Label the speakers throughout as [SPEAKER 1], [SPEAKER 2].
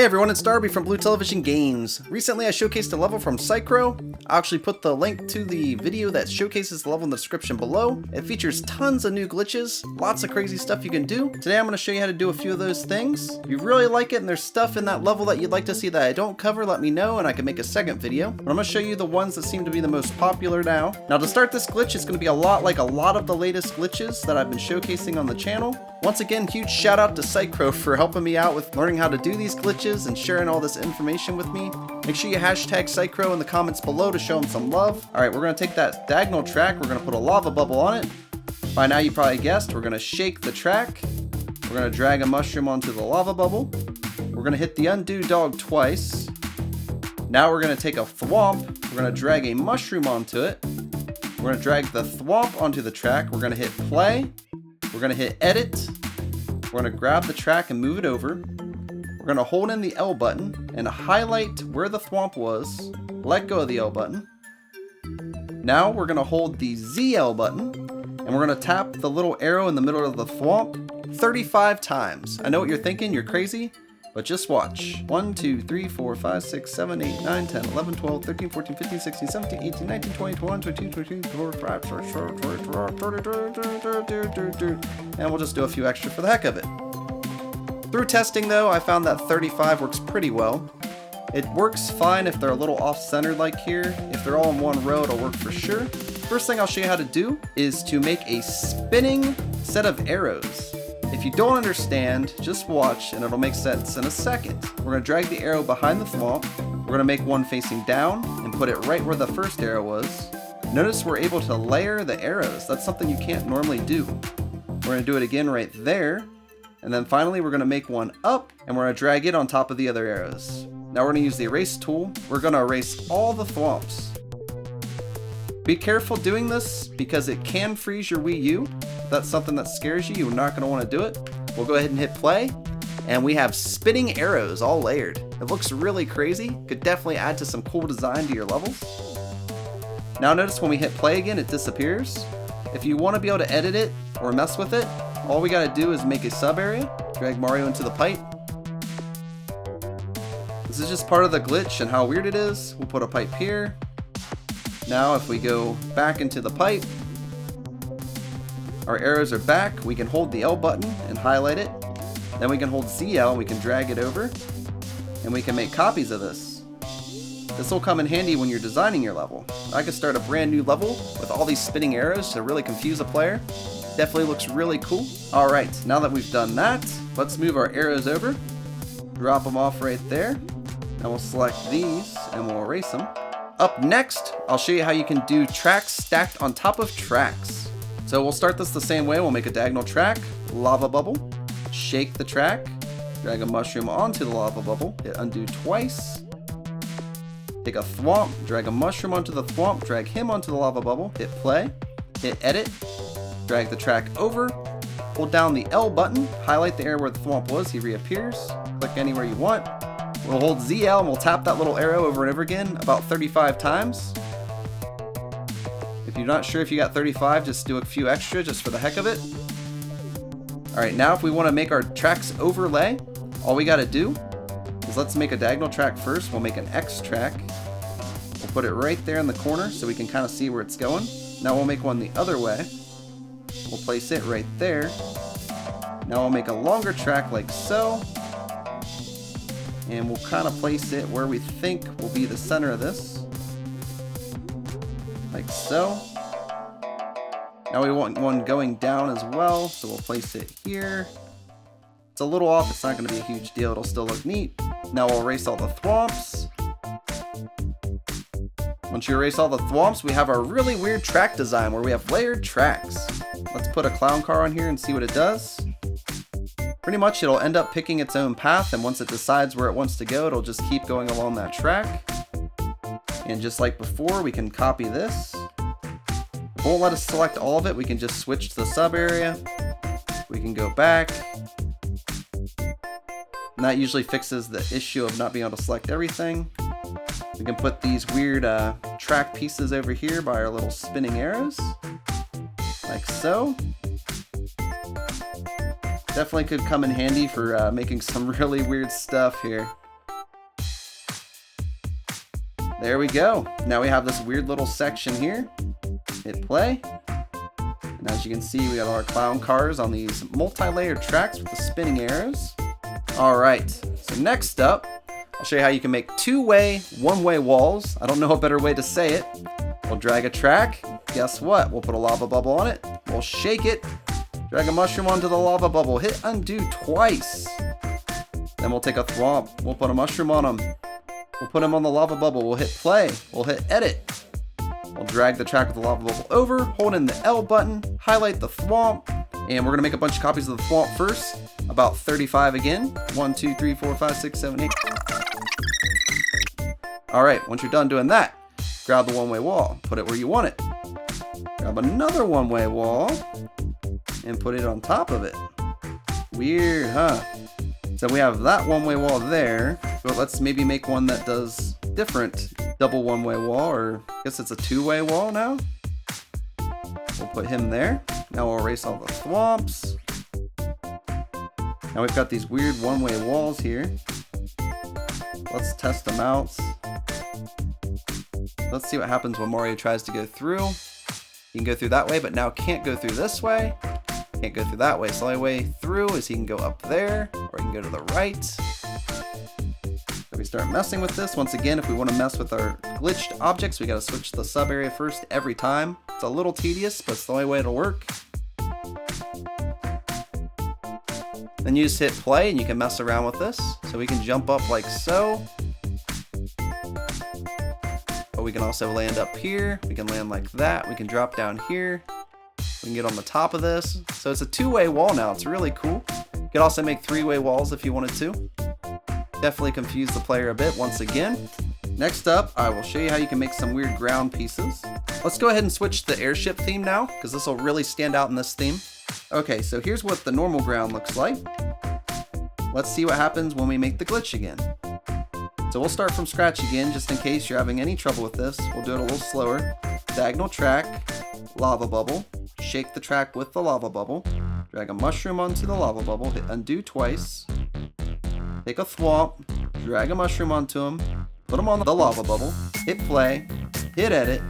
[SPEAKER 1] Hey everyone, it's Darby from Blue Television Games. Recently I showcased a level from Psycrow. I'll actually put the link to the video that showcases the level in the description below. It features tons of new glitches, lots of crazy stuff you can do. Today I'm going to show you how to do a few of those things. If you really like it and there's stuff in that level that you'd like to see that I don't cover, let me know and I can make a second video. But I'm going to show you the ones that seem to be the most popular now. Now to start this glitch, it's going to be a lot like a lot of the latest glitches that I've been showcasing on the channel. Once again, huge shout out to Psycrow for helping me out with learning how to do these glitches and sharing all this information with me. Make sure you hashtag Psycrow in the comments below to show him some love. Alright, we're going to take that diagonal track, we're going to put a lava bubble on it. By now you probably guessed, we're going to shake the track. We're going to drag a mushroom onto the lava bubble. We're going to hit the undo dog twice. Now we're going to take a thwomp, we're going to drag a mushroom onto it. We're going to drag the thwomp onto the track, we're going to hit play. We're going to hit edit. We're going to grab the track and move it over. We're going to hold in the L button and highlight where the thwomp was. Let go of the L button. Now we're going to hold the ZL button and we're going to tap the little arrow in the middle of the thwomp 35 times. I know what you're thinking, you're crazy, but just watch. 1, 2, 3, 4, 5, 6, 7, 8, 9, 10, 11, 12, 13, 14, 15, 16, 17, 18, 19, 20, 21, 22, 23, 24, 25, 32, and we'll just do a few extra for the heck of it. Through testing though, I found that 35 works pretty well. It works fine if they're a little off-centered like here. If they're all in one row, it'll work for sure. First thing I'll show you how to do is to make a spinning set of arrows. If you don't understand, just watch and it'll make sense in a second. We're going to drag the arrow behind the thwomp. We're going to make one facing down and put it right where the first arrow was. Notice we're able to layer the arrows. That's something you can't normally do. We're going to do it again right there. And then finally we're going to make one up and we're going to drag it on top of the other arrows. Now we're going to use the erase tool. We're going to erase all the thwomps. Be careful doing this because it can freeze your Wii U. If that's something that scares you, you're not going to want to do it. We'll go ahead and hit play. And we have spinning arrows all layered. It looks really crazy. Could definitely add to some cool design to your levels. Now notice when we hit play again, it disappears. If you want to be able to edit it or mess with it, all we got to do is make a sub area, drag Mario into the pipe. This is just part of the glitch and how weird it is. We'll put a pipe here. Now if we go back into the pipe, our arrows are back. We can hold the L button and highlight it. Then we can hold ZL, we can drag it over, and we can make copies of this. This will come in handy when you're designing your level. I could start a brand new level with all these spinning arrows to really confuse a player. Definitely looks really cool. Alright, now that we've done that, let's move our arrows over. Drop them off right there. And we'll select these and we'll erase them. Up next, I'll show you how you can do tracks stacked on top of tracks. So we'll start this the same way. We'll make a diagonal track, lava bubble, shake the track, drag a mushroom onto the lava bubble, hit undo twice, take a thwomp, drag a mushroom onto the thwomp, drag him onto the lava bubble, hit play, hit edit, drag the track over, hold down the L button, highlight the area where the thwomp was, he reappears, click anywhere you want. We'll hold ZL and we'll tap that little arrow over and over again about 35 times. If you're not sure if you got 35, just do a few extra just for the heck of it. Alright, now if we want to make our tracks overlay, all we got to do is let's make a diagonal track first. We'll make an X track. We'll put it right there in the corner so we can kind of see where it's going. Now we'll make one the other way. We'll place it right there. Now we'll make a longer track like so. And we'll kind of place it where we think will be the center of this. Like so. Now we want one going down as well, so we'll place it here. It's a little off, it's not going to be a huge deal, it'll still look neat. Now we'll erase all the thwomps. Once you erase all the thwomps, we have our really weird track design where we have layered tracks. Let's put a clown car on here and see what it does. Pretty much it'll end up picking its own path, and once it decides where it wants to go, it'll just keep going along that track. And just like before, we can copy this. It won't let us select all of it, we can just switch to the sub area. We can go back. And that usually fixes the issue of not being able to select everything. We can put these weird track pieces over here by our little spinning arrows. Like so. Definitely could come in handy for making some really weird stuff here. There we go. Now we have this weird little section here. Hit play. And as you can see, we got our clown cars on these multi-layered tracks with the spinning arrows. Alright, so next up, I'll show you how you can make two-way, one-way walls. I don't know a better way to say it. We'll drag a track. Guess what? We'll put a lava bubble on it. We'll shake it. Drag a mushroom onto the lava bubble. Hit undo twice. Then we'll take a thwomp. We'll put a mushroom on him. We'll put him on the lava bubble. We'll hit play. We'll hit edit. We'll drag the track with the lava bubble over, hold in the L button, highlight the thwomp, and we're going to make a bunch of copies of the thwomp first. About 35 again. 1, 2, 3, 4, 5, 6, 7, 8. Alright, once you're done doing that, grab the one-way wall, put it where you want it. Grab another one-way wall, and put it on top of it. Weird, huh? So we have that one-way wall there, but let's maybe make one that does different. Double one-way wall, or I guess it's a two-way wall now. We'll put him there. Now we'll erase all the thwomps. Now we've got these weird one-way walls here. Let's test them out. Let's see what happens when Mario tries to go through. He can go through that way, but now can't go through this way. Can't go through that way. So the only way through is he can go up there, or he can go to the right. So we start messing with this. Once again, if we want to mess with our glitched objects, we got to switch the sub area first every time. It's a little tedious, but it's the only way it'll work. Then you just hit play and you can mess around with this. So we can jump up like so. But we can also land up here. We can land like that. We can drop down here. We can get on the top of this. So it's a two-way wall now. It's really cool. You could also make three-way walls if you wanted to. Definitely confuse the player a bit once again. Next up, I will show you how you can make some weird ground pieces. Let's go ahead and switch to the airship theme now, because this will really stand out in this theme. Okay, so here's what the normal ground looks like. Let's see what happens when we make the glitch again. So we'll start from scratch again, just in case you're having any trouble with this. We'll do it a little slower. Diagonal track, lava bubble, shake the track with the lava bubble, drag a mushroom onto the lava bubble, hit undo twice, take a thwomp, drag a mushroom onto him, put him on the lava bubble, hit play, hit edit,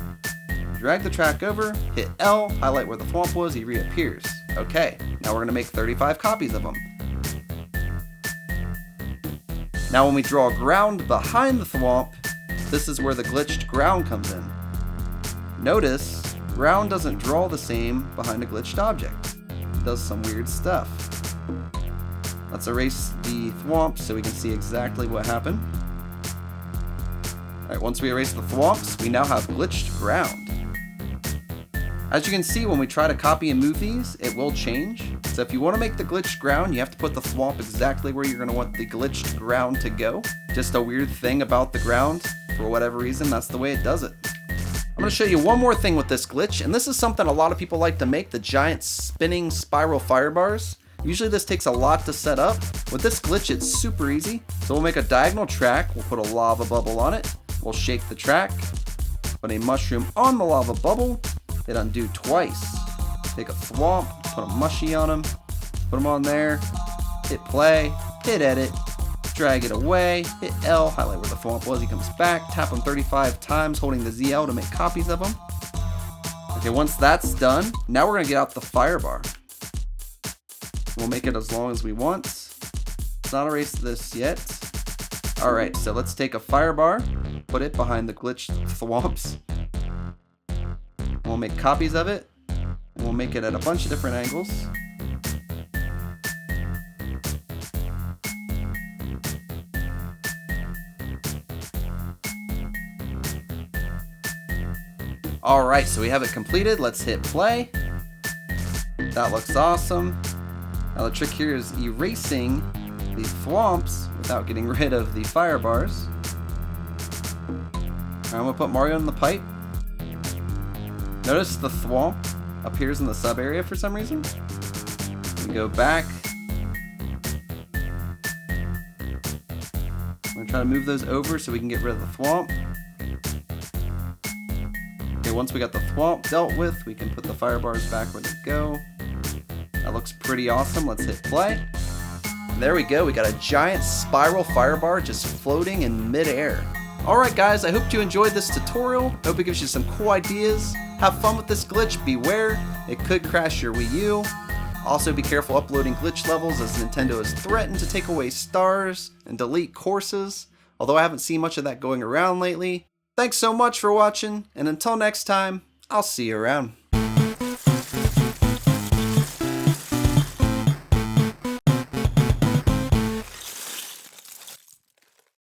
[SPEAKER 1] drag the track over, hit L, highlight where the thwomp was, he reappears. Okay, now we're going to make 35 copies of him. Now when we draw ground behind the thwomp, this is where the glitched ground comes in. Notice, ground doesn't draw the same behind a glitched object. It does some weird stuff. Let's erase the thwomps so we can see exactly what happened. Alright, once we erase the thwomps, we now have glitched ground. As you can see, when we try to copy and move these, it will change. So if you want to make the glitched ground, you have to put the thwomp exactly where you're going to want the glitched ground to go. Just a weird thing about the ground. For whatever reason, that's the way it does it. I'm going to show you one more thing with this glitch, and this is something a lot of people like to make, the giant spinning spiral fire bars. Usually this takes a lot to set up. With this glitch, it's super easy. So we'll make a diagonal track, we'll put a lava bubble on it, we'll shake the track, put a mushroom on the lava bubble, hit undo twice, take a thwomp, put a mushy on him, put him on there, hit play, hit edit, drag it away, hit L, highlight where the thwomp was, he comes back, tap him 35 times holding the ZL to make copies of him. Okay, once that's done, now we're going to get out the fire bar. We'll make it as long as we want. Let's not erase this yet. Alright, so let's take a fire bar, put it behind the glitched thwomps. We'll make copies of it, and we'll make it at a bunch of different angles. Alright, so we have it completed. Let's hit play. That looks awesome. Now the trick here is erasing these thwomps without getting rid of the fire bars. Alright, I'm going to put Mario in the pipe. Notice the thwomp appears in the sub area for some reason. We go back. I'm going to try to move those over so we can get rid of the thwomp. Okay, once we got the thwomp dealt with, we can put the fire bars back where they go. That looks pretty awesome. Let's hit play. There we go. We got a giant spiral fire bar just floating in midair. Alright guys, I hope you enjoyed this tutorial. I hope it gives you some cool ideas. Have fun with this glitch, beware, it could crash your Wii U. Also be careful uploading glitch levels, as Nintendo has threatened to take away stars and delete courses, although I haven't seen much of that going around lately. Thanks so much for watching, and until next time, I'll see you around.